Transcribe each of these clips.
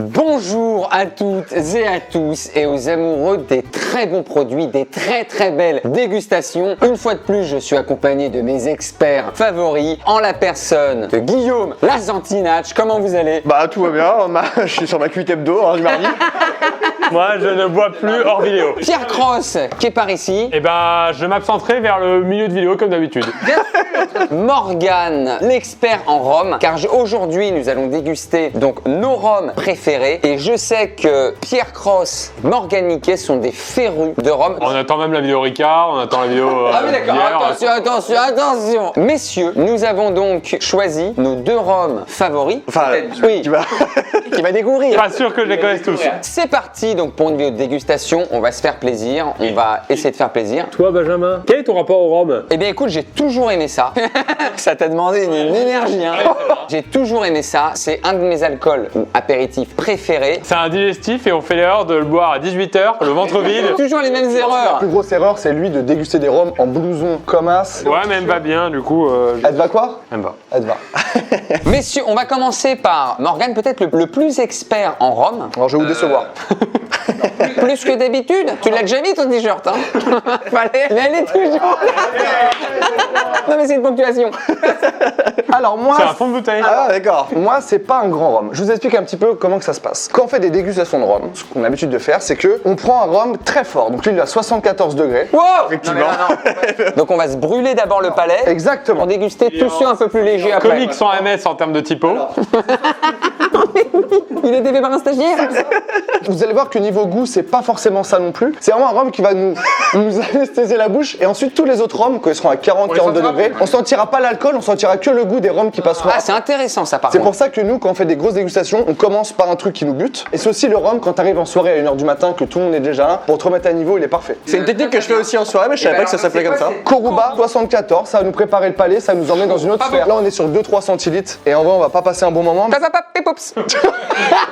Bonjour à toutes et à tous et aux amoureux des très bons produits, des très belles dégustations. Une fois de plus, je suis accompagné de mes experts favoris en la personne de Guillaume Lazantinach. Comment vous allez? Bah tout va bien, je suis sur ma cuite hebdo du mardi. Moi, je ne bois plus hors vidéo. Pierre Cross, qui est par ici. Et ben, je m'absenterai vers le milieu de vidéo comme d'habitude. Morgane, l'expert en rhum, car aujourd'hui nous allons déguster donc nos rhums préférés et je sais que Pierre Cross, Morgane Niquet sont des férus de rhum. On attend même la vidéo Ricard, on attend la vidéo Ah oui d'accord, bière. attention. Messieurs, nous avons donc choisi nos deux rhums favoris. Enfin, oui, qui va découvrir. Pas sûr que je les connaisse tous. C'est parti donc pour une vidéo de dégustation, on va se faire plaisir, on va essayer de faire plaisir. Toi, Benjamin, quel est ton rapport au rhum? Eh bien écoute, j'ai toujours aimé ça. Ça t'a demandé une énergie, hein. J'ai toujours aimé ça, c'est un de mes alcools ou apéritifs préférés. C'est un digestif et on fait l'erreur de le boire à 18h, le ventre vide. Toujours les mêmes La erreurs. plus grosse erreur, c'est lui de déguster des rhums en blouson comme as. Ouais, mais elle me va bien, du coup. Elle te va quoi? Elle me va. Elle te va. Messieurs, on va commencer par Morgane, peut-être le plus expert en rhum. Alors je vais vous décevoir. Plus que d'habitude. Tu l'as déjà mis ton t-shirt, hein. Fallait, mais elle est toujours. Non mais c'est une ponctuation. Alors moi... C'est un fond de bouteille. Ah d'accord. Moi c'est pas un grand rhum. Je vous explique un petit peu comment que ça se passe. Quand on fait des dégustations de rhum, ce qu'on a l'habitude de faire, c'est que on prend un rhum très fort. Donc lui il est à 74 degrés. Wow. Effectivement. Non. Donc on va se brûler d'abord le palais. Exactement. Pour déguster tous ceux un peu plus légers après. Comics sans MS en termes de typo. Il était fait par un stagiaire. Vous allez voir que niveau goût, c'est pas forcément ça non plus. C'est vraiment un rhum qui va nous anesthésier la bouche. Et ensuite, tous les autres rhums, quand ils seront à 40-42 degrés, on sentira pas l'alcool, on sentira que le goût des rhums qui passeront. Ah, c'est intéressant ça par C'est contre. pour ça que nous, quand on fait des grosses dégustations, on commence par un truc qui nous bute. Et c'est aussi le rhum, quand t'arrives en soirée à 1h du matin, que tout le monde est déjà là, pour te remettre à niveau, il est parfait. C'est une technique que je fais aussi en soirée, mais je savais pas que ça s'appelait comme ça. Koruba 74, ça va nous préparer le palais, ça va nous emmener dans une autre sphère. Là, on est sur 2-3 centilitres. Et en vrai, on va pas passer un bon moment. Pap, pap, pap, pipops.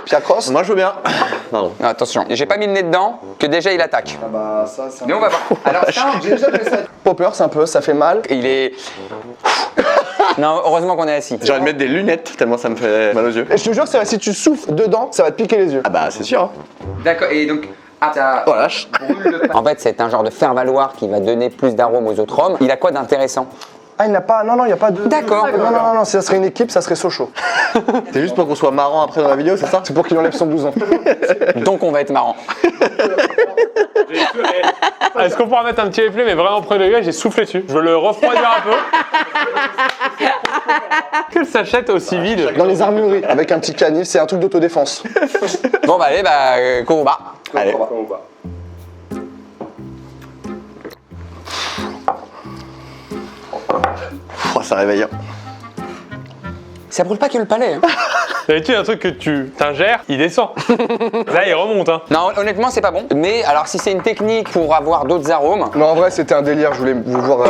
Pierre Cross. Moi je veux bien. Pardon. Attention, j'ai pas mis le nez dedans, que déjà il attaque. Bah, ça, c'est Mais on va voir. Alors ça, J'ai déjà fait ça. Poppers un peu, ça fait mal. il est... Non, heureusement qu'on est assis. J'ai envie de mettre des lunettes tellement ça me fait mal aux yeux. Et je te jure que c'est vrai, si tu souffles dedans, ça va te piquer les yeux. Ah bah c'est sûr. Hein. D'accord, et donc... ça Voilà. brûle le palais. En fait, c'est un genre de faire-valoir qui va donner plus d'arôme aux autres rhums. Il a quoi d'intéressant? Ah, il n'a pas. Non, il n'y a pas de. D'accord. Non, si ça serait une équipe, ça serait Sochaux. C'est juste pour qu'on soit marrant après dans la vidéo, c'est ça? C'est pour qu'il enlève son blouson. Donc on va être marrant. Est-ce qu'on pourra mettre un petit replay, mais vraiment premier degré, j'ai soufflé dessus. Je veux le refroidir un peu. Quelle sachette aussi vide. Dans les armureries, avec un petit canif, c'est un truc d'autodéfense. Bon bah allez, Koruba. Allez. Oh, ça réveille. Ça brûle pas que le palais. Hein. D'habitude, un truc que tu t'ingères, il descend. Là, il remonte. Hein. Non, honnêtement, c'est pas bon. Mais alors, si c'est une technique pour avoir d'autres arômes... Non, en vrai, c'était un délire, je voulais vous voir.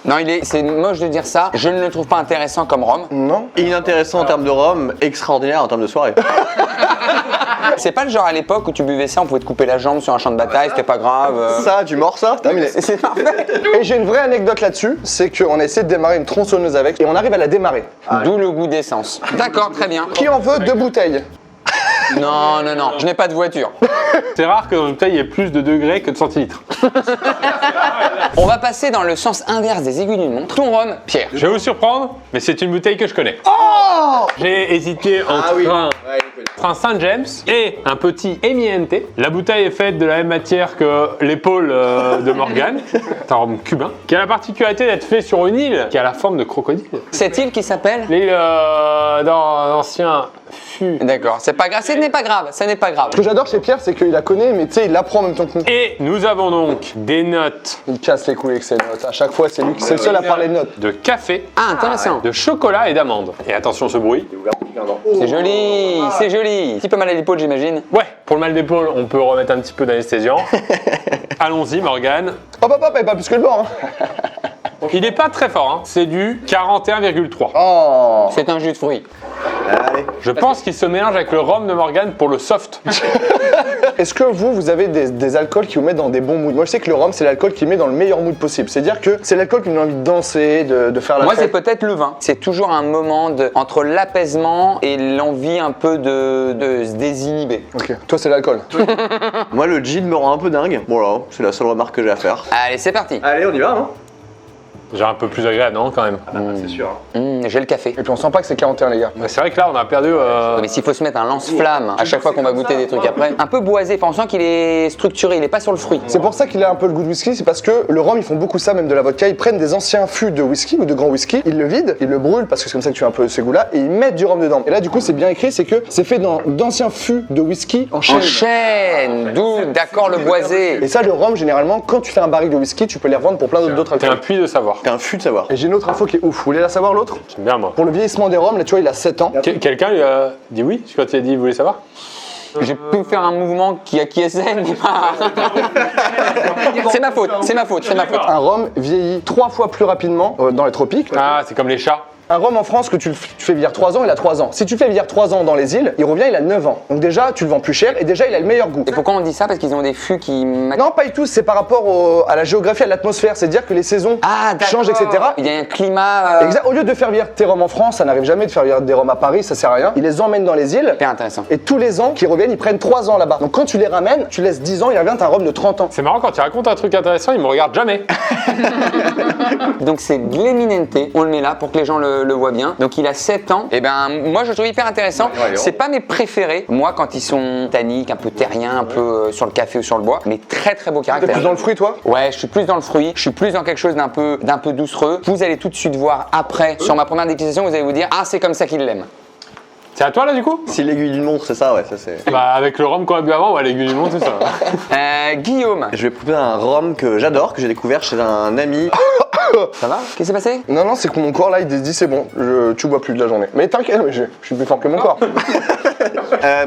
Non, c'est moche de dire ça. Je ne le trouve pas intéressant comme rhum. Non? Inintéressant en termes de rhum, extraordinaire en termes de soirée. C'est pas le genre à l'époque où tu buvais ça, on pouvait te couper la jambe sur un champ de bataille, c'était pas grave. Ça, tu mords ça? Terminé. C'est parfait. Et j'ai une vraie anecdote là-dessus, c'est qu'on a essayé de démarrer une tronçonneuse avec, et on arrive à la démarrer. D'où le goût d'essence. D'accord, très bien. Qui en veut 2 bouteilles? Non, je n'ai pas de voiture. C'est rare que dans une bouteille, il y ait plus de degrés que de centilitres. On va passer dans le sens inverse des aiguilles d'une montre. Ton rhum, Pierre. Je vais vous surprendre, mais c'est une bouteille que je connais. Oh! J'ai hésité entre un Saint James et un petit Emiente. La bouteille est faite de la même matière que l'épaule de Morgane. C'est un rhum cubain qui a la particularité d'être fait sur une île qui a la forme de crocodile. Cette île qui s'appelle... L'île dans l'ancien fût. D'accord, c'est pas grave, ce n'est pas grave, ça n'est pas grave. Ce que j'adore chez Pierre, c'est qu'il la connaît, mais tu sais, il l'apprend en même temps que nous. Et nous avons donc des notes Il casse les couilles avec ses notes. À chaque fois, c'est lui, c'est le seul à parler de notes. de café, Ah, intéressant. de chocolat et d'amande. Et attention ce bruit. C'est joli, c'est joli. Un petit peu mal à l'épaule, j'imagine. Ouais, pour le mal d'épaule, on peut remettre un petit peu d'anesthésiant. Allons-y, Morgane. Hop, et pas plus que le bord. Hein. Il n'est pas très fort, hein. C'est du 41,3. Oh! C'est un jus de fruits. Allez. Je pense qu'il se mélange avec le rhum de Morgane pour le soft. Est-ce que vous avez des alcools qui vous mettent dans des bons moods? Moi, je sais que le rhum, c'est l'alcool qui met dans le meilleur mood possible. C'est-à-dire que c'est l'alcool qui me donne envie de danser, de faire la Moi, c'est fête. peut-être le vin. C'est toujours un moment entre l'apaisement et l'envie un peu de se désinhiber. Ok, toi, c'est l'alcool. Moi, le gin me rend un peu dingue. Voilà, c'est la seule remarque que j'ai à faire. Allez, c'est parti. Allez, on y va, hein. J'ai un peu plus agréable, non, quand même. C'est sûr. J'ai le café. Et puis, on sent pas que c'est 41, les gars. Mais c'est vrai que là, on a perdu. Mais s'il faut se mettre un lance-flamme à chaque fois qu'on va goûter des trucs après, un peu boisé, enfin, on sent qu'il est structuré, il est pas sur le fruit. C'est pour ça qu'il a un peu le goût de whisky, c'est parce que le rhum, ils font beaucoup ça, même de la vodka. Ils prennent des anciens fûts de whisky ou de grand whisky, ils le vident, ils le brûlent parce que c'est comme ça que tu as un peu ce goût-là, et ils mettent du rhum dedans. Et là, du coup, c'est bien écrit, c'est que c'est fait dans d'anciens fûts de whisky en chêne. En chêne, d'où d'accord le boisé. Et ça, le rhum, généralement, quand tu fais un baril de whisky, tu peux les revendre pour plein d'autres T'es un alcools. puits de savoir. T'es un fût de savoir. Et j'ai une autre info qui est ouf. Vous voulez la savoir, l'autre? J'aime bien, moi. Pour le vieillissement des rhums, là, tu vois, il a 7 ans. Quelqu'un lui a dit oui quand il a dit il voulait savoir. J'ai pu faire un mouvement qui acquiescène, mais pas. C'est ma faute, c'est ma faute, c'est ma faute. Un rhum vieillit 3 fois plus rapidement dans les tropiques. Ah, c'est comme les chats. Un rhum en France que tu fais vieillir 3 ans, il a 3 ans. Si tu fais vieillir 3 ans dans les îles, il revient, il a 9 ans. Donc déjà, tu le vends plus cher et déjà, il a le meilleur goût. Et pourquoi on dit ça? Parce qu'ils ont des fûts qui. Non, pas du tout, c'est par rapport à la géographie, à l'atmosphère. C'est-à-dire que les saisons Ah, d'accord. changent, etc. Il y a un climat. Exact. Au lieu de faire vieillir tes rhums en France, ça n'arrive jamais de faire vieillir des rhums à Paris, ça sert à rien. Ils les emmènent dans les îles. Hyper intéressant. Et tous les ans qu'ils reviennent, ils prennent 3 ans là-bas. Donc quand tu les ramènes, tu laisses 10 ans, il revient, t'as un rhum de 30 ans. C'est marrant quand il raconte un truc intéressant, il me regarde jamais. Donc c'est Gleminente, on le met là pour que les gens le voient bien. Donc il a 7 ans. Et ben moi je le trouve hyper intéressant. Ouais, C'est pas mes préférés. Moi quand ils sont tanniques, un peu terriens, un peu sur le café ou sur le bois, mais très très beau T'es caractère. plus dans le fruit, toi? Ouais, je suis plus dans le fruit, je suis plus dans quelque chose d'un peu doucereux. Vous allez tout de suite voir après, sur ma première dégustation, vous allez vous dire ah c'est comme ça qu'il l'aime. C'est à toi là du coup? Si l'aiguille d'une montre, c'est ça, ouais, ça c'est. Bah avec le rhum qu'on a bu avant, ouais, l'aiguille du monde, c'est ça. Guillaume, Je vais proposer un rhum que j'adore, que j'ai découvert chez un ami. ça va? Qu'est-ce qui s'est passé? Non, non, c'est que mon corps là, il se dit c'est bon, tu bois plus de la journée. Mais t'inquiète, je suis plus fort que mon corps.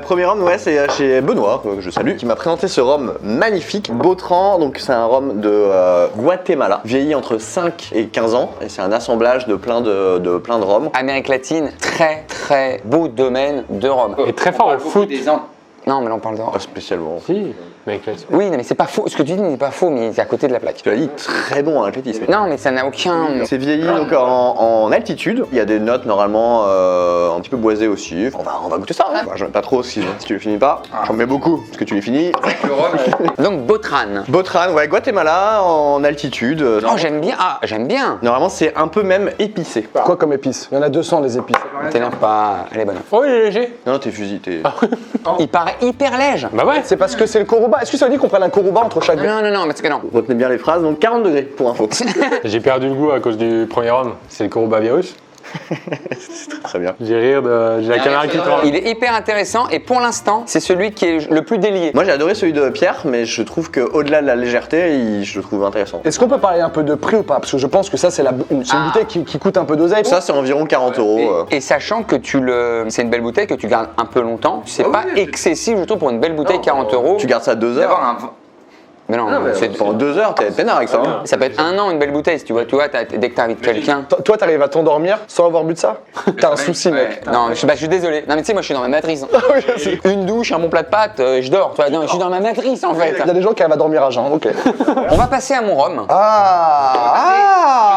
Premier rhum, ouais, c'est chez Benoît, que je salue, qui m'a présenté ce rhum magnifique, Bautran. Donc c'est un rhum de Guatemala, vieilli entre 5 et 15 ans, et c'est un assemblage de plein de rhums. Amérique latine, très très beau domaine de Rome. Et très fort au foot. Non mais là on parle de Rome. Pas spécialement. Si, mec là-dessus. Oui, non, mais c'est pas faux. Ce que tu dis n'est pas faux, mais c'est à côté de la plaque. Tu l'as dit, très bon en athlétisme. Non, mais ça n'a aucun. C'est vieilli donc en altitude. Il y a des notes normalement un petit peu boisées aussi. On va goûter ça. Hein. Bah, j'en mets pas trop si tu les finis pas. J'en mets beaucoup parce que tu les finis. Donc Botran. Botran, ouais, Guatemala en altitude. Oh, j'aime bien. Ah, j'aime bien. Normalement, c'est un peu même épicé. Quoi comme épices? Il y en a 200 des épices. T'énerve pas. Elle est bonne. Oh, il est léger. Non, t'es fusil, t'es. Il paraît hyper léger. Bah ouais. C'est parce que c'est le Koruba. Est-ce que ça veut dire qu'on prenne un Koruba entre chaque verre? Non, parce que non. Retenez bien les phrases. Donc 40 degrés pour info. J'ai perdu le goût à cause du premier rhum. C'est le coronavirus. C'est très bien. J'ai la caméra qui prend. Il est hyper intéressant et pour l'instant, c'est celui qui est le plus délié. Moi, j'ai adoré celui de Pierre, mais je trouve qu'au-delà de la légèreté, je le trouve intéressant. Est-ce qu'on peut parler un peu de prix ou pas? Parce que je pense que ça, c'est une bouteille qui coûte un peu d'oseille. Ça, c'est environ 40 euros. Et sachant que c'est une belle bouteille que tu gardes un peu longtemps, c'est pas excessif, je trouve, pour une belle bouteille 40 euros. Tu gardes ça 2 heures. Mais non, Pendant 2 heures, t'es peinard avec ça. Hein. ça peut être 1 an une belle bouteille si tu vois, dès que t'invites quelqu'un. Toi, t'arrives à t'endormir sans avoir bu de ça? T'as un souci, mec. Non, je suis désolé. Non, mais tu sais, moi je suis dans ma matrice. Oui, je sais. Une douche, un bon plat de pâtes, je dors. Non, je suis dans ma matrice en fait. Il y a des gens qui arrivent à dormir à jeun, ok. On va passer à mon rhum.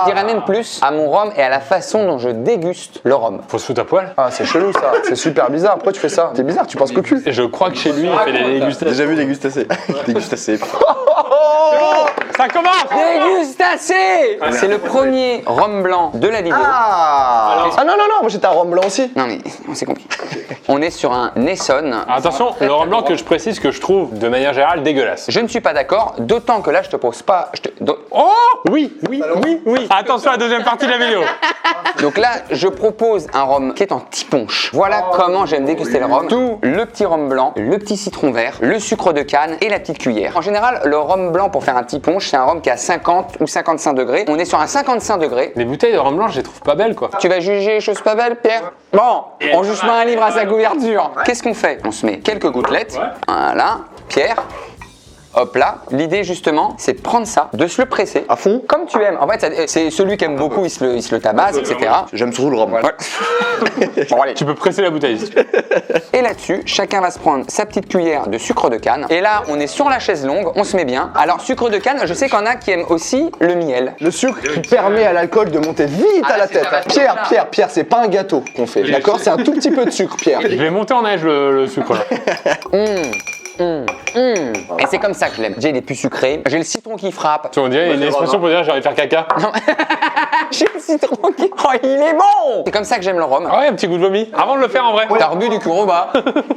Je dirais même plus à mon rhum et à la façon dont je déguste le rhum. Faut se foutre à poil. Ah, c'est chelou ça, c'est super bizarre. Pourquoi tu fais ça? T'es bizarre, tu penses qu'au cul. Et je crois que chez lui, il fait des dégustations. Déjà vu dégustacé. Dégustacé. Ça commence. Dégustacé. C'est le premier rhum blanc de la vidéo. Ah non, moi j'étais un rhum blanc aussi. Non mais c'est compliqué. On est sur un Nesson. Attention, le rhum blanc que je précise que je trouve de manière générale dégueulasse. Je ne suis pas d'accord, d'autant que là je te pose pas. Oh oui. Attention à la deuxième partie de la vidéo. Donc là, je propose un rhum qui est en petit punch. Voilà comment j'aime déguster le rhum. Tout le petit rhum blanc, le petit citron vert, le sucre de canne et la petite cuillère. En général, le rhum blanc pour faire un petit punch, c'est un rhum qui est à 50 ou 55 degrés. On est sur un 55 degrés. Les bouteilles de rhum blanc, je les trouve pas belles quoi. Tu vas juger les choses pas belles, Pierre? Bon, on juge pas un livre à sa couverture. Qu'est-ce qu'on fait? On se met quelques gouttelettes. Voilà. Pierre? hop là. L'idée justement, c'est de prendre ça, de se le presser. À fond. Comme tu aimes. En fait, c'est celui qui aime beaucoup, il se le tabasse, etc. J'aime surtout le rhum. Voilà. Bon, allez. Tu peux presser la bouteille. si tu veux. Et là-dessus, chacun va se prendre sa petite cuillère de sucre de canne. Et là, on est sur la chaise longue, on se met bien. Alors, sucre de canne, je sais qu'il y en a qui aiment aussi le miel. Le sucre qui permet à l'alcool de monter vite à la c'est tête. ça. Pierre, c'est pas un gâteau qu'on fait, d'accord? C'est un tout petit peu de sucre, Pierre. Je vais monter en neige le sucre là. Et c'est comme ça que je l'aime. J'ai les plus sucrés, j'ai le citron qui frappe. Tu vois, on dirait une expression pour dire j'ai envie de faire caca. J'ai le citron qui... Oh, il est bon! C'est comme ça que j'aime le rhum. Ah ouais, un petit goût de vomi. Avant de le faire en vrai. T'as rebu du Kuroba.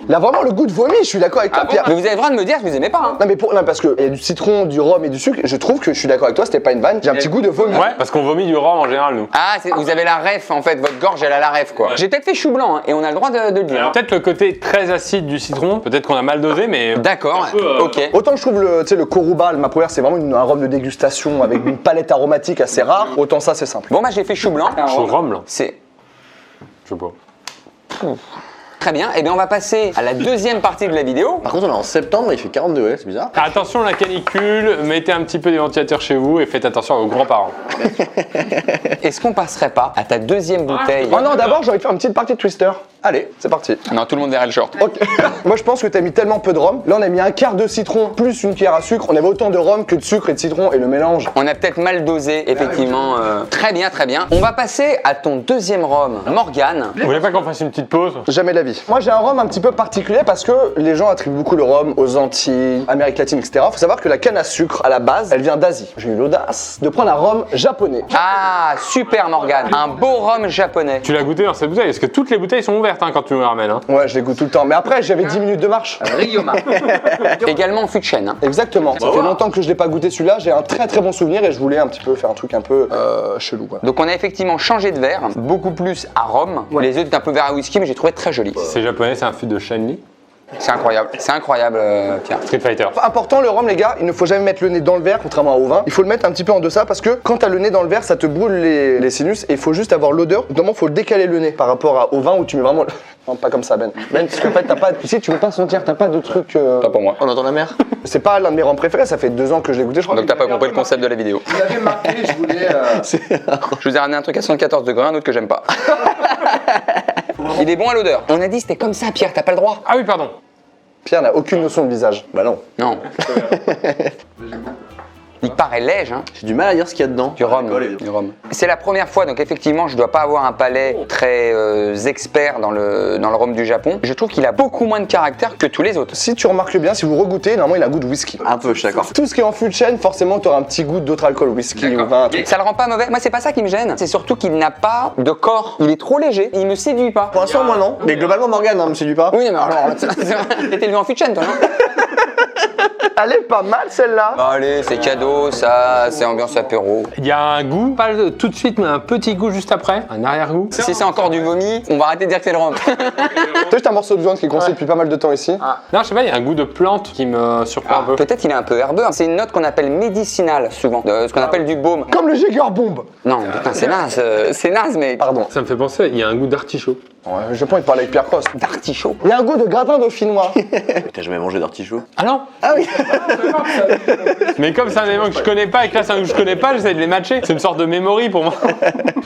Il a vraiment le goût de vomi, je suis d'accord avec toi, Pierre. Mais vous avez le droit de me dire que vous aimez pas, hein. Non, mais non, parce qu'il y a du citron, du rhum et du sucre, je trouve que je suis d'accord avec toi, c'était pas une vanne. J'ai un petit goût de vomi. Ouais, parce qu'on vomit du rhum en général nous. Ah, vous avez la ref en fait, votre gorge elle a la ref quoi. J'ai peut-être fait chou blanc hein, et on a le droit de le dire. Alors, peut-être le côté très acide du citron, peut-être qu'on a mal dosé, mais. D'accord, ok. Autant je trouve le Koruba, le Mapower, c'est vraiment un rhum de dégustation avec une palette aromatique assez rare, autant ça c'est simple. Bon, bah j'ai fait chou blanc. Chaud rhum là. C'est Je sais pas. très bien. Et bien on va passer à la deuxième partie de la vidéo. Par contre, on est en septembre, il fait 40 degrés, c'est bizarre. Attention la canicule, mettez un petit peu des ventilateurs chez vous et faites attention à vos grands-parents. Est-ce qu'on passerait pas à ta deuxième bouteille? Oh non, d'abord j'ai envie de faire une petite partie de Twister. Allez, c'est parti. Non, tout le monde verrait le short. Ok. Moi je pense que t'as mis tellement peu de rhum. Là on a mis un quart de citron plus une cuillère à sucre. On avait autant de rhum que de sucre et de citron et le mélange. On a peut-être mal dosé, effectivement. Très bien, très bien. On va passer à ton deuxième rhum, Morgane. Vous voulez pas qu'on fasse une petite pause? Jamais de la vie. Moi j'ai un rhum un petit peu particulier parce que les gens attribuent beaucoup le rhum aux Antilles, Amérique latine, etc. Faut savoir que la canne à sucre à la base, elle vient d'Asie. J'ai eu l'audace de prendre un rhum japonais. Ah, super Morgane. Un beau rhum japonais. Tu l'as goûté dans cette bouteille? Parce que toutes les bouteilles sont ouvertes hein, quand tu nous les ramènes. Hein. Ouais, je les goûte tout le temps. Mais après j'avais 10 minutes de marche. Également en fût de chêne. Hein. Exactement. Ça fait longtemps que je l'ai pas goûté celui-là. J'ai un très très bon souvenir et je voulais un petit peu faire un truc un peu chelou. Quoi. Donc on a effectivement changé de verre, beaucoup plus à rhum. Les autres étaient un peu verre à whisky, mais j'ai trouvé très joli. C'est japonais, c'est un fût de Shanli. C'est incroyable, Pierre. Street Fighter. Important, le rhum, les gars, il ne faut jamais mettre le nez dans le verre, contrairement au vin. Il faut le mettre un petit peu en deçà parce que quand t'as le nez dans le verre, ça te brûle les sinus et il faut juste avoir l'odeur. Notamment, il faut décaler le nez par rapport au vin où tu mets vraiment. Non, pas comme ça, Ben. Ben, parce qu'en fait, t'as pas. Tu sais, tu veux pas sentir, t'as pas de truc. Pas pour moi. On entend la mer? C'est pas l'un de mes rhums préférés, ça fait 2 ans que je l'ai goûté, je crois. Donc t'as pas compris le concept de la vidéo. Vous avez marqué, je voulais. Je vous ai ramené un truc à 74 degrés, un autre que j'aime pas. Il est bon à l'odeur. On a dit c'était comme ça, Pierre, t'as pas le droit. Ah oui, pardon. Pierre n'a aucune notion de visage. Bah non. Non. Il paraît léger, hein. J'ai du mal à dire ce qu'il y a dedans. Du rhum. C'est la première fois, donc effectivement, je dois pas avoir un palais très expert dans le rhum du Japon. Je trouve qu'il a beaucoup moins de caractère que tous les autres. Si tu remarques bien, si vous regoutez, normalement il a un goût de whisky. Un peu, je suis d'accord. Tout ce qui est en fût de chêne, forcément, t'auras un petit goût d'autre alcool, whisky ou vin. un truc. Ça le rend pas mauvais. Moi, c'est pas ça qui me gêne. C'est surtout qu'il n'a pas de corps. Il est trop léger. Il me séduit pas. Pour l'instant, moi non. Mais globalement, Morgane, me séduit pas. Oui, mais alors, t'étais élevé en fût de chêne, toi, non? Elle est pas mal celle-là. Bah, allez, c'est cadeau, ça, c'est ambiance apéro. Il y a un goût, pas tout de suite, mais un petit goût juste après, un arrière-goût. Si c'est encore du vomi, on va arrêter de dire que c'est le rhum. T'as juste un morceau de viande qui est coincé depuis pas mal de temps ici. Non, je sais pas, il y a un goût de plante qui me surprend un peu. Peut-être qu'il est un peu herbeux. C'est une note qu'on appelle médicinale, souvent. Ce qu'on appelle du baume. Comme le Jäger Bomb. Non, putain, c'est naze, mais. Pardon. Ça me fait penser, il y a un goût d'artichaut. Ouais, j'ai pas envie de parler avec Pierre Cross. D'artichaut. Il y a un goût de gratin dauphinois. T'as jamais mangé d'artichaut? Ah non? Ah oui. Mais comme c'est un élément que je connais pas et que là c'est un que je connais pas, j'essaie de les matcher. C'est une sorte de memory pour moi.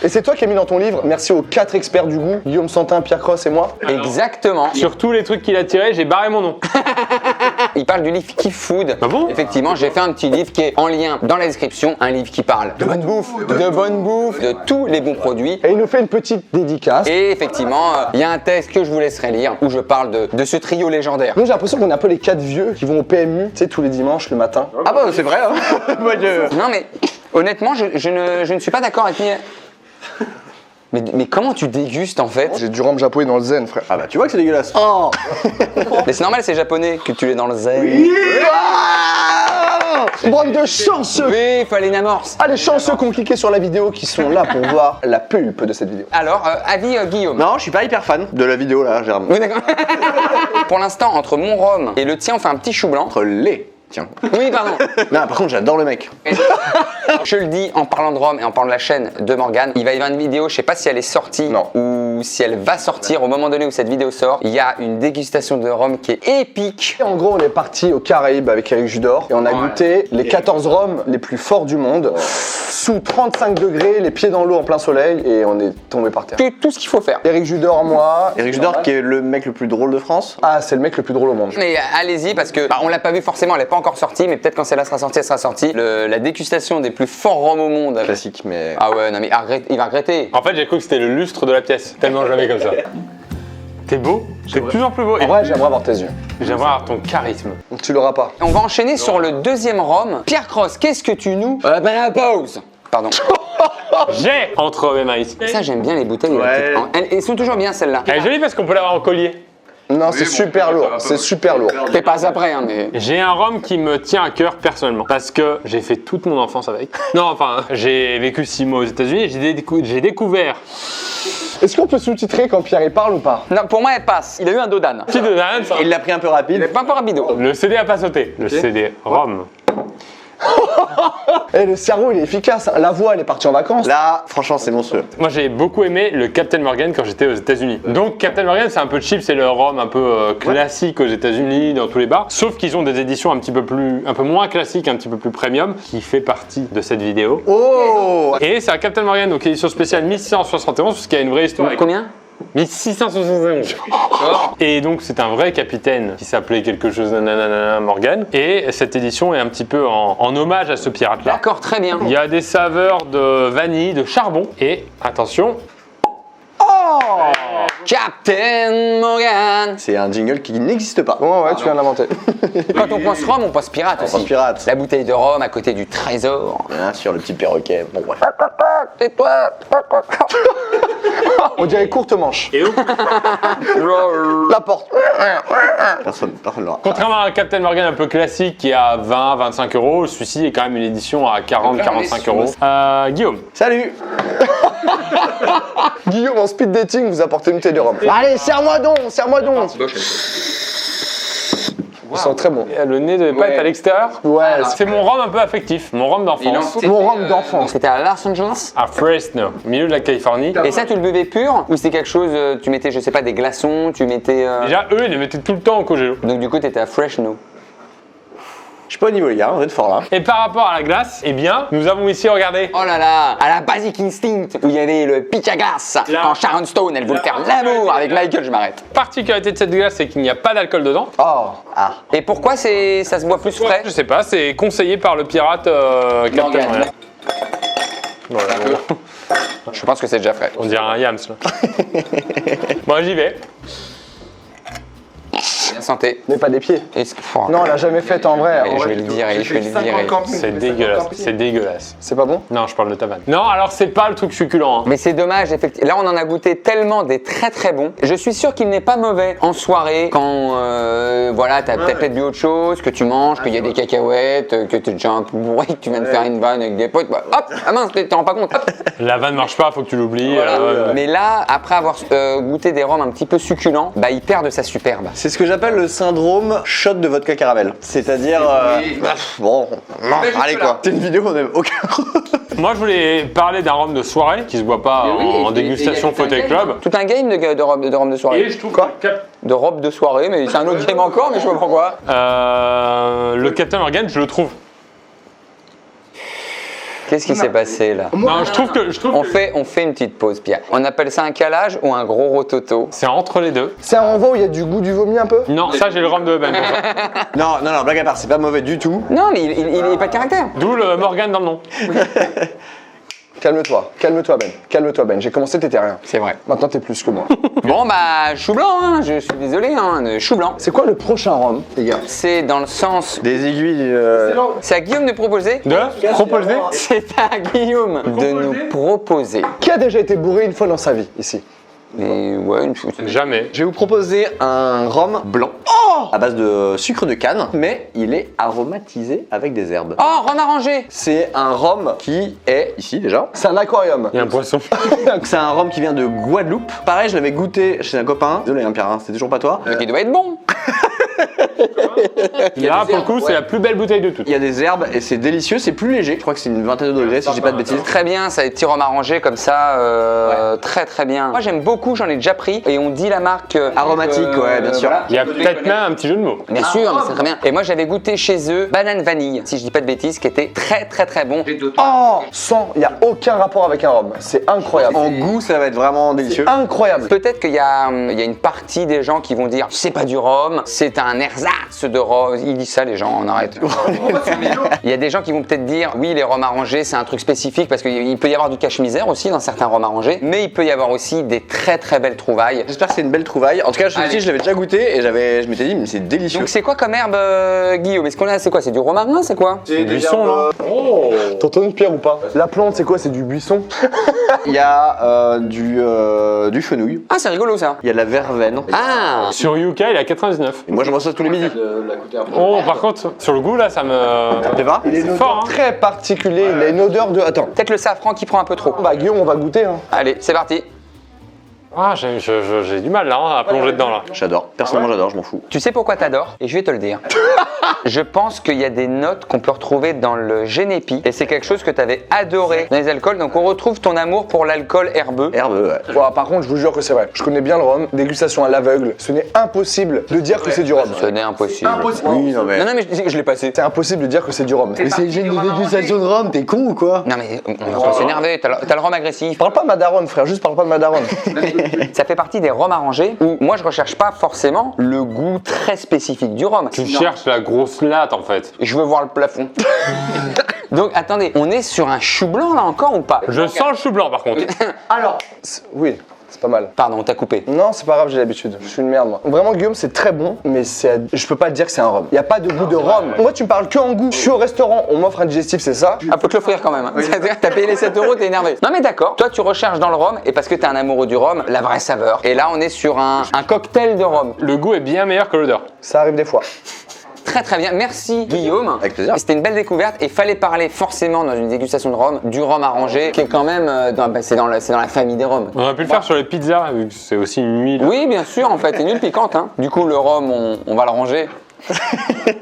Et c'est toi qui as mis dans ton livre, merci aux 4 experts du goût, Guillaume Santin, Pierre Cross et moi. Exactement. Sur tous les trucs qu'il a tirés, j'ai barré mon nom. Il parle du livre Keep Food. Ah bon? Effectivement, j'ai fait un petit livre qui est en lien dans la description. Un livre qui parle de bonne bouffe, de tous les bons produits. Et il nous fait une petite dédicace. Et effectivement, il y a un texte que je vous laisserai lire où je parle de ce trio légendaire. Nous j'ai l'impression qu'on est un peu les 4 vieux qui vont au PMU, tu sais, tous les dimanches le matin. Ah bah c'est vrai, hein. Moi, Non mais honnêtement, je ne suis pas d'accord avec mais comment tu dégustes en fait? J'ai du rhum japonais dans le zen, frère. Ah bah tu vois que c'est dégueulasse. Oh. Mais c'est normal, c'est japonais que tu l'aies dans le zen. Bande de chanceux. Oui, il fallait une amorce. Ah, les chanceux qui ont cliqué sur la vidéo qui sont là pour voir la pulpe de cette vidéo. Alors, avis Guillaume. Non, je suis pas hyper fan de la vidéo là, Jérôme. Oui, d'accord. Pour l'instant, entre mon rhum et le tien, on fait un petit chou blanc. Entre les. Tiens. Oui, pardon. Non, par contre, j'adore le mec. Je le dis en parlant de rhum et en parlant de la chaîne de Morgane. Il va y avoir une vidéo, je sais pas si elle est sortie Non. ou ou si elle va sortir au moment donné où cette vidéo sort, il y a une dégustation de rhum qui est épique. Et en gros, on est parti aux Caraïbes avec Eric Judor et on a goûté les 14 rhums les plus forts du monde, sous 35 degrés, les pieds dans l'eau en plein soleil, et on est tombé par terre. Tout ce qu'il faut faire. Eric Judor, moi. Eric Judor qui est le mec le plus drôle de France. Ah, c'est le mec le plus drôle au monde. Mais allez-y parce que on l'a pas vu forcément, elle est pas encore sortie, mais peut-être quand celle-là sera sortie, elle sera sortie. La dégustation des plus forts rhums au monde. Classique, mais. Ah ouais, non mais il va regretter. En fait, j'ai cru que c'était le lustre de la pièce. Tellement jamais comme ça. T'es beau, t'es de plus en plus beau. En vrai, j'aimerais avoir tes yeux. J'aimerais avoir ton charisme. Tu l'auras pas. On va enchaîner sur le deuxième rhum. Pierre Cross, qu'est-ce que tu nous pause. Pardon. J'ai entre mes maïs. Ça j'aime bien les bouteilles. Ouais. Elles sont toujours bien celles-là. Elle est jolie parce qu'on peut l'avoir en collier. Non, c'est super lourd. C'est super lourd. Fais pas après, hein, mais. J'ai un rhum qui me tient à cœur personnellement parce que j'ai fait toute mon enfance avec. Non, enfin, j'ai vécu 6 mois aux États-Unis. J'ai découvert. Est-ce qu'on peut sous-titrer quand Pierre y parle ou pas? Non, pour moi elle passe. Il a eu un dos d'âne. Petit de dance. Il l'a pris un peu rapide. Pas un peu rapido. Le CD a pas sauté. Le CD rhum. Eh, le cerveau, il est efficace. La voix, elle est partie en vacances. Là, franchement, c'est monstrueux. Moi, j'ai beaucoup aimé le Captain Morgan quand j'étais aux États-Unis. Donc, Captain Morgan, c'est un peu cheap, c'est le rhum un peu classique aux États-Unis, dans tous les bars. Sauf qu'ils ont des éditions un peu moins classiques, un petit peu plus premium, qui fait partie de cette vidéo. Oh. Et c'est un Captain Morgan, donc édition spéciale 1671, parce qu'il y a une vraie histoire. Combien 1671. Et donc c'est un vrai capitaine qui s'appelait quelque chose de nanana Morgan. Et cette édition est un petit peu en hommage à ce pirate-là. D'accord, très bien. Il y a des saveurs de vanille, de charbon. Et attention, Captain Morgan. C'est un jingle qui n'existe pas. Bon, ouais, tu viens de l'inventer. Quand on pense rhum, on pense pirate aussi. pense pirate. La bouteille de rhum à côté du trésor. Hein, sur le petit perroquet. Bon, ouais. Et toi On dirait courte manche. et où La porte. Personne l'aura. contrairement à un Captain Morgan un peu classique qui est à 20-25 euros, celui-ci est quand même une édition à 40-45 euros. Guillaume. Salut. Guillaume, en speed dating, vous apportez une bouteille de rhum. Allez, serre-moi donc, serre-moi donc. Ils sont très bons. Le nez devait pas être à l'extérieur. Ouais, C'est mon rhum un peu affectif, mon rhum d'enfance. c'est mon rhum d'enfance. C'était à Los Angeles. À Fresno, au milieu de la Californie. Et ça, tu le buvais pur ou c'était quelque chose, tu mettais, je sais pas, des glaçons, tu mettais. Déjà, eux, ils les mettaient tout le temps au congélo. Donc du coup, t'étais à Fresno. Je suis pas au niveau, les gars, vous êtes fort là. Et par rapport à la glace, eh bien, nous avons ici, regardez, Oh là là, à la Basic Instinct, où il y avait le pitch à glace. Là. Quand Sharon Stone, elle voulait faire l'amour avec Michael, je m'arrête. particularité de cette glace, c'est qu'il n'y a pas d'alcool dedans. Oh. Et pourquoi ça se boit plus frais? Je sais pas, c'est conseillé par le pirate Captain Morgan. Morgan. Voilà, Je pense que c'est déjà frais. on dirait un yams là. Bon, j'y vais. Bien santé. Mais pas des pieds. Et oh, Non, on l'a jamais fait en vrai. je vais le virer, je vais le virer. C'est dégueulasse, c'est dégueulasse. C'est pas bon? Non, je parle de ta vanne. Non, alors c'est pas le truc succulent. Hein. Mais c'est dommage, effectivement. Là, on en a goûté tellement des très très bons. Je suis sûr qu'il n'est pas mauvais en soirée quand voilà, t'as peut-être bu autre chose, que tu manges, qu'il y a des cacahuètes, que t'es déjà un peu bourré, que tu viens de faire une vanne avec des potes. Bah, hop, ah mince, t'en rends pas compte. Hop. La vanne marche pas, faut que tu l'oublies. Voilà. Mais là, après avoir goûté des rhums un petit peu succulents, bah il perd de sa superbe. C'est ce que j'appelle le syndrome shot de vodka caramel. C'est-à-dire. Bon, non, allez quoi. C'est une vidéo, on n'aime aucun. Moi, je voulais parler d'un rhum de soirée qui se boit pas en dégustation fauteuil club. Tout un game de rhum de soirée. je trouve De robe de soirée, mais c'est un autre game encore, mais je sais pas pourquoi. le Captain Morgan, je le trouve. Qu'est-ce qui s'est passé là? Non, je trouve que On fait une petite pause, Pierre. On appelle ça un calage ou un gros rototo? c'est entre les deux. C'est un renvoi où il y a du goût du vomi un peu? Non, ça j'ai le rhum de Ben pour ça. Non, blague à part, c'est pas mauvais du tout. Non, mais il est pas de caractère. D'où le Morgan dans le nom. Calme-toi, calme-toi Ben, j'ai commencé, t'étais rien. C'est vrai. Maintenant t'es plus que moi. Bon bah, chou blanc, hein. Je suis désolé, hein, chou blanc. C'est quoi le prochain rhum, les gars? C'est dans le sens. Des aiguilles. C'est à Guillaume de proposer. De proposer. C'est à Guillaume de nous proposer. Qui a déjà été bourré une fois dans sa vie, ici? Mais ouais, une chose. Jamais. Je vais vous proposer un rhum blanc à base de sucre de canne, mais il est aromatisé avec des herbes. Oh, rhum arrangé. C'est un rhum qui est ici déjà. C'est un aquarium. Il y a un poisson. C'est un rhum qui vient de Guadeloupe. Pareil, je l'avais goûté chez un copain. Désolé, hein, Pierre, hein, c'était toujours pas toi. Donc il doit être bon. Là, pour le coup, c'est la plus belle bouteille de toutes. Il y a des herbes et c'est délicieux, c'est plus léger. Je crois que c'est une vingtaine de degrés si je dis pas de bêtises. Très bien, ça a des petits rhums arrangés comme ça, très très bien. Moi j'aime beaucoup, j'en ai déjà pris et on dit la marque Aromatique, ouais, bien sûr. Il y a peut-être même un petit jeu de mots. Bien sûr, mais c'est très bien. Et moi j'avais goûté chez eux banane vanille, si je dis pas de bêtises, qui était très très très bon. Oh, sans, il y a aucun rapport avec un rhum. C'est incroyable. En goût, ça va être vraiment délicieux. Incroyable. Peut-être qu'il y a une partie des gens qui vont dire c'est pas du rhum, c'est un ersatz de rhum. Ils disent ça les gens, on arrête. Il y a des gens qui vont peut-être dire oui les rhums arrangés c'est un truc spécifique parce qu'il peut y avoir du cache-misère aussi dans certains rhums arrangés, mais il peut y avoir aussi des très très belles trouvailles. J'espère que c'est une belle trouvaille. En tout cas, je l'avais déjà goûté et je m'étais dit, mais c'est délicieux. Donc c'est quoi comme herbe Guillaume? Est-ce qu'on a, c'est quoi? C'est du romarin, c'est quoi? C'est du buisson, là. T'entends une pierre ou pas? La plante, c'est quoi? C'est du buisson? Il y a du fenouil. Ah c'est rigolo ça. Il y a de la verveine. Ah Sur Yuka, il est à 99. Et moi, je mange ça tous les midis. Oh, par contre, sur le goût, là, ça me. Ça te plaît pas? Il a une odeur fort, hein. très particulier. Il a une odeur de. Attends. peut-être le safran qui prend un peu trop. Bah Guillaume, on va goûter. Hein. Allez, c'est parti. Ah, j'ai du mal, là, hein, à plonger dedans, là. J'adore. Personnellement, j'adore, je m'en fous. Tu sais pourquoi t'adores? Et je vais te le dire. Je pense qu'il y a des notes qu'on peut retrouver dans le Génépi et c'est quelque chose que tu avais adoré dans les alcools. Donc on retrouve ton amour pour l'alcool herbeux. Herbeux, ouais. Bon, par contre, je vous jure que c'est vrai. Je connais bien le rhum. Dégustation à l'aveugle. Ce n'est impossible de dire que c'est du rhum. Ce n'est impossible. Oui, non mais. Non, mais je l'ai passé. C'est impossible de dire que c'est du rhum. Mais c'est une chaîne de dégustation de rhum, t'es con ou quoi? Non, mais on va pas s'énerver. T'as le rhum agressif. Parle pas de ma daronne, frère. Juste parle pas de ma daronne. Ça fait partie des rhums arrangés où moi je recherche pas forcément le goût très spécifique du rhum. Tu cherches la grosse latte, en fait. Je veux voir le plafond. Donc attendez, on est sur un chou blanc là encore ou pas? Je sens le chou blanc, par contre. Alors. Oui, c'est pas mal. Pardon, on t'a coupé. Non, c'est pas grave, j'ai l'habitude. Je suis une merde, moi. Vraiment, Guillaume, c'est très bon, mais je peux pas te dire que c'est un rhum. Y a pas de goût de rhum. Moi, tu me parles que en goût. Je suis au restaurant, on m'offre un digestif, c'est ça. Ah, faut te l'offrir quand même. C'est-à-dire, t'as payé les 7 euros, t'es énervé. Non mais d'accord, toi tu recherches dans le rhum et parce que t'es un amoureux du rhum, la vraie saveur. Et là on est sur un cocktail de rhum. Le goût est bien meilleur que l'odeur. Ça arrive des fois. Très très bien, merci Guillaume. Avec plaisir. C'était une belle découverte et fallait parler forcément dans une dégustation de rhum du rhum arrangé qui est quand même, c'est dans la famille des rhums. On aurait pu le faire sur les pizzas, vu que c'est aussi une huile. Oui bien sûr en fait, une huile piquante. Hein. Du coup le rhum on va le ranger.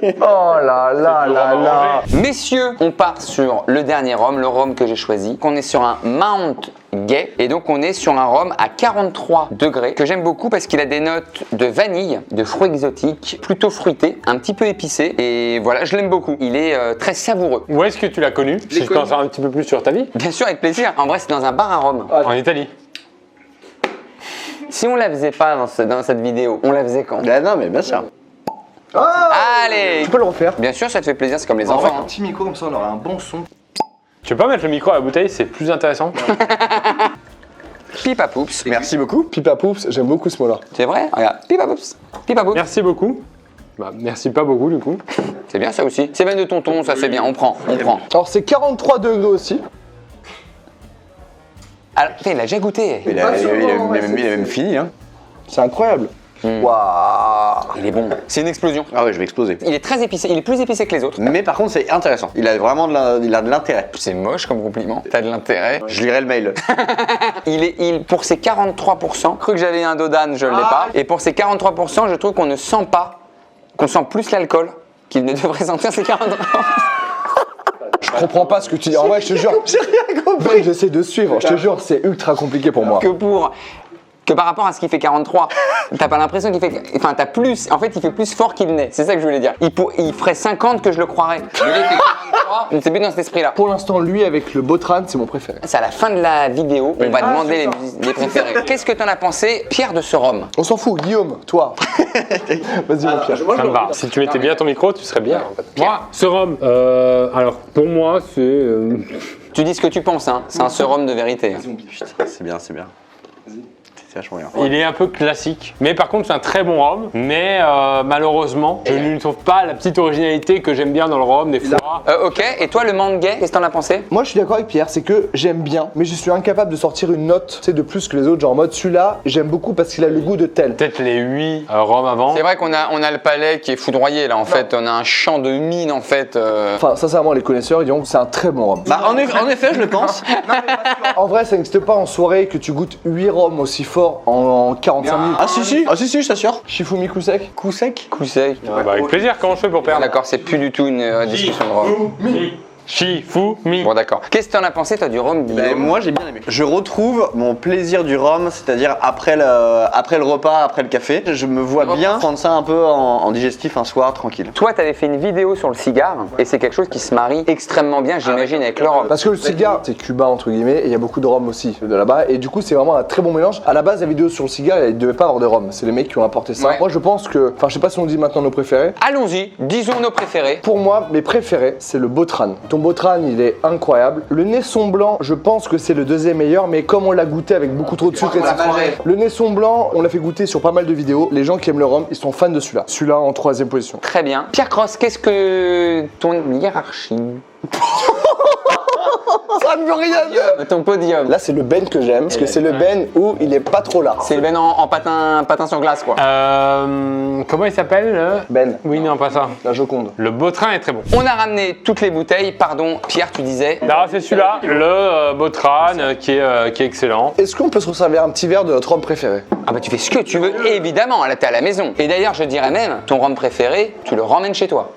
Oh là là là là. Messieurs, on part sur le dernier rhum, le rhum que j'ai choisi. On est sur un Mount Gay et donc on est sur un rhum à 43 degrés que j'aime beaucoup parce qu'il a des notes de vanille, de fruits exotiques, plutôt fruités, un petit peu épicé et voilà, je l'aime beaucoup. Il est très savoureux. Où est-ce que tu l'as connu? Si je peux en savoir un petit peu plus sur ta vie. Bien sûr, avec plaisir. En vrai, c'est dans un bar à rhum. En Italie. Si on la faisait pas dans cette vidéo, on la faisait quand? Ah non, mais bien sûr. Allez! Tu peux le refaire. Bien sûr, ça te fait plaisir, c'est comme les En vrai, enfants. un petit micro comme ça, on aurait un bon son. Tu peux pas mettre le micro à la bouteille, c'est plus intéressant. Pipa Poups. Merci beaucoup. Pipa Poups, j'aime beaucoup ce mot-là. C'est vrai? Regarde, Pipa Poups. Pipa Poups. Merci beaucoup. Bah, merci pas beaucoup, du coup. C'est bien ça aussi. C'est veine de tonton, ça c'est bien. On prend. Alors, c'est 43 degrés aussi. Alors, putain, il a déjà goûté. Il a même fini, hein. C'est incroyable. Waouh. Il est bon. C'est une explosion. Ah ouais, je vais exploser. Il est très épicé. Il est plus épicé que les autres. Mais par contre, c'est intéressant. Il a vraiment de l'intérêt. C'est moche comme compliment. T'as de l'intérêt. Je lirai le mail. Pour ses 43%, cru que j'avais un Dodane, je ne l'ai pas. Et pour ces 43%, je trouve qu'on ne sent pas, qu'on sent plus l'alcool qu'il ne devrait sentir ces 43%. Je comprends pas ce que tu dis. En vrai, je te jure. J'ai rien compris. J'essaie de suivre. Je te jure, c'est ultra compliqué pour moi. Que par rapport à ce qui fait 43, t'as pas l'impression qu'il fait. Enfin, t'as plus. En fait, il fait plus fort qu'il n'est. C'est ça que je voulais dire. Il ferait 50 que je le croirais. Mais là, il fait 43. C'est plus dans cet esprit-là. Pour l'instant, lui, avec le Botran, c'est mon préféré. C'est à la fin de la vidéo. On va demander les préférés. Qu'est-ce que t'en as pensé, Pierre, de ce rhum? On s'en fout, Guillaume, toi. Vas-y, mon Pierre. Ça me va. Si tu mettais bien ton micro, tu serais bien. En fait. Moi, ce rhum, alors pour moi, c'est. Tu dis ce que tu penses, hein. C'est un serum de vérité. C'est bien, c'est bien. C'est vachement bien. Il est un peu classique, mais par contre c'est un très bon rhum. Mais malheureusement, je ne lui trouve pas la petite originalité que j'aime bien dans le rhum des fois. Ok, et toi le Mangay, qu'est-ce que t'en as pensé? Moi, je suis d'accord avec Pierre, c'est que j'aime bien, mais je suis incapable de sortir une note, tu sais, de plus que les autres. Genre en mode celui-là, j'aime beaucoup parce qu'il a le goût de tel. Peut-être les 8 rhums avant. C'est vrai qu'on a le palais qui est foudroyé là en fait, on a un champ de mine en fait. Enfin, sincèrement, les connaisseurs, ils diront que c'est un très bon rhum. Bah, en effet, je le pense. En vrai, ça n'existe pas en soirée que tu goûtes 8 rhums aussi forts fort en 45 minutes. Ah si, je t'assure. Shifumi coup sec. Coup sec. Coup sec. Bah, avec plaisir, comment je fais pour perdre? D'accord, c'est plus du tout une discussion de rhum. Shifumi. Bon d'accord. Qu'est-ce que t'en as pensé toi du rhum, Guillaume? Ben, moi j'ai bien aimé. Je retrouve mon plaisir du rhum, c'est-à-dire après le repas, après le café. Je me vois bien prendre ça un peu en digestif un soir tranquille. Toi, t'avais fait une vidéo sur le cigare et c'est quelque chose qui se marie extrêmement bien, j'imagine, avec le rhum. Parce que le cigare, c'est cubain entre guillemets, et il y a beaucoup de rhum aussi de là-bas. Et du coup, c'est vraiment un très bon mélange. À la base, la vidéo sur le cigare, il devait pas avoir de rhum. C'est les mecs qui ont apporté ça. Ouais. Moi, je pense que, enfin, je sais pas si on dit maintenant nos préférés. Allons-y, disons nos préférés. Pour moi, mes préférés, c'est le Botran. Ton Botran, il est incroyable. Le Nesson blanc, je pense que c'est le deuxième meilleur, mais comme on l'a goûté avec beaucoup trop de sucre et de citron. Le Nesson blanc, on l'a fait goûter sur pas mal de vidéos. Les gens qui aiment le rhum, ils sont fans de celui-là. Celui-là en 3e position. Très bien. Pierre Cross, qu'est-ce que ton hiérarchie? Ça ne veut rien dire. Ton podium. Là, c'est le Ben que j'aime, parce que c'est le Ben où il est pas trop là. C'est le Ben en patin sur glace quoi. Comment il s'appelle le... Ben, Oui, non, pas ça. la Joconde. Le Botrin est très bon. On a ramené toutes les bouteilles. Pardon, Pierre, tu disais. Non, c'est celui-là, le Botran, qui est excellent. Est-ce qu'on peut se resservir un petit verre de notre rhum préféré? Ah bah tu fais ce que tu veux, évidemment, là t'es à la maison. Et d'ailleurs, je dirais même, ton rhum préféré, tu le ramènes chez toi.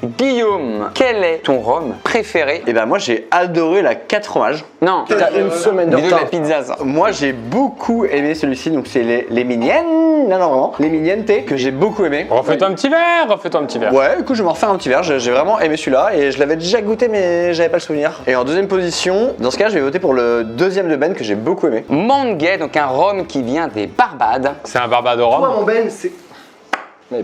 Guillaume, quel est ton rhum préféré? Et ben moi j'ai adoré la 4 fromages. Non, T'as une semaine de dis-nous de retard. la pizza ça. Moi j'ai beaucoup aimé celui-ci, donc c'est les mignonnes, non vraiment, les mignonnes que j'ai beaucoup aimé. Refais-toi un petit verre, refais-toi un petit verre. Ouais, écoute, je vais m'en refaire un petit verre. J'ai vraiment aimé celui-là et je l'avais déjà goûté, mais j'avais pas le souvenir. Et en deuxième position, dans ce cas, je vais voter pour le deuxième de Ben que j'ai beaucoup aimé. Mandgay, donc un rhum qui vient des Barbades. C'est un barbade au rhum. Moi, mon Ben, c'est. Mais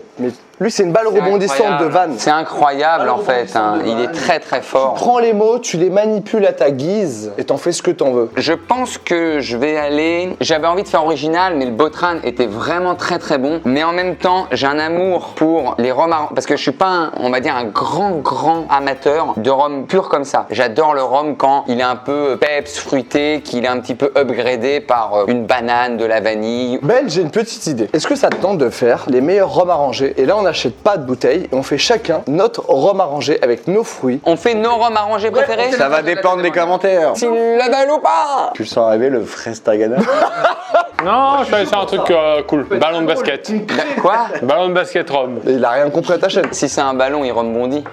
lui, c'est une balle rebondissante de vanne. C'est incroyable en fait, hein. Il est très très fort. Prends les mots, tu les manipules à ta guise et t'en fais ce que t'en veux. Je pense que je vais aller. J'avais envie de faire original, mais le Botran était vraiment très très bon. Mais en même temps, j'ai un amour pour les rhums parce que je suis pas, on va dire, un grand amateur de rhum pur comme ça. J'adore le rhum quand il est un peu peps, fruité, qu'il est un petit peu upgradé par une banane, de la vanille. Ben, j'ai une petite idée. Est-ce que ça te tente de faire les meilleurs rhums arrangés? Et là, on n'achète pas de bouteille et on fait chacun notre rhum arrangé avec nos fruits. On fait nos rhums arrangés préférés? Ça va dépendre des commentaires. S'il le veulent ou pas? Tu le sens arriver le Frestagana. Non, je vais aller faire un truc cool. Ballon de basket. Quoi? Ballon de basket rhum. Et il a rien compris à ta chaîne. Si c'est un ballon, il rebondit.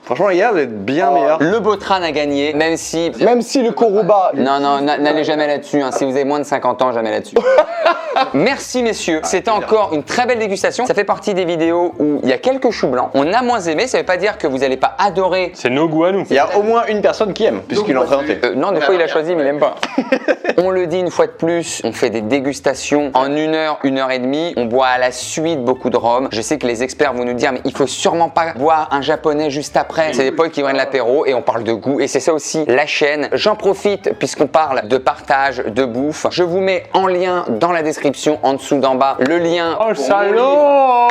Franchement, les gars, vous êtes bien meilleurs. Le Botran a gagné, même si. Même si le Koruba. Non, n'allez jamais là-dessus. Hein. Si vous avez moins de 50 ans, jamais là-dessus. Merci messieurs. C'était encore une très belle dégustation. Ça fait partie des vidéos où il y a quelques choux blancs. On a moins aimé. Ça veut pas dire que vous n'allez pas adorer. C'est nos goûts à nous. Il y a au moins une personne qui aime, puisqu'ils l'ont présenté. Non, des fois il a choisi, mais il n'aime pas. On le dit une fois de plus, on fait des dégustations en 1 heure, 1 heure et demie. On boit à la suite beaucoup de rhum. Je sais que les experts vont nous dire, mais il faut sûrement pas boire un japonais juste après. C'est des potes qui prennent l'apéro et on parle de goût. Et c'est ça aussi la chaîne. J'en profite puisqu'on parle de partage, de bouffe. Je vous mets en lien dans la description, en dessous, d'en bas, le lien. Oh le salaud.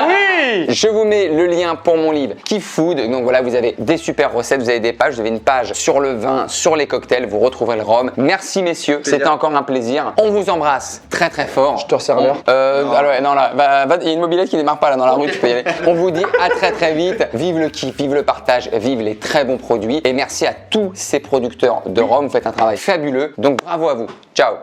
Oui. Je vous mets le lien pour mon livre Keep Food. Donc voilà, vous avez des super recettes, vous avez des pages, vous avez une page sur le vin, sur les cocktails, vous retrouverez le rhum. Merci messieurs, c'était encore un plaisir. On vous embrasse très très fort. Je te resserre l'heure. Alors ouais, non là, il y a une mobilette qui démarre pas là dans la rue, tu peux y aller. On vous dit à très très vite. Vive le kiff, vive le partage, vive les très bons produits et merci à tous ces producteurs de rhum. Vous faites un travail fabuleux. Donc bravo à vous. Ciao.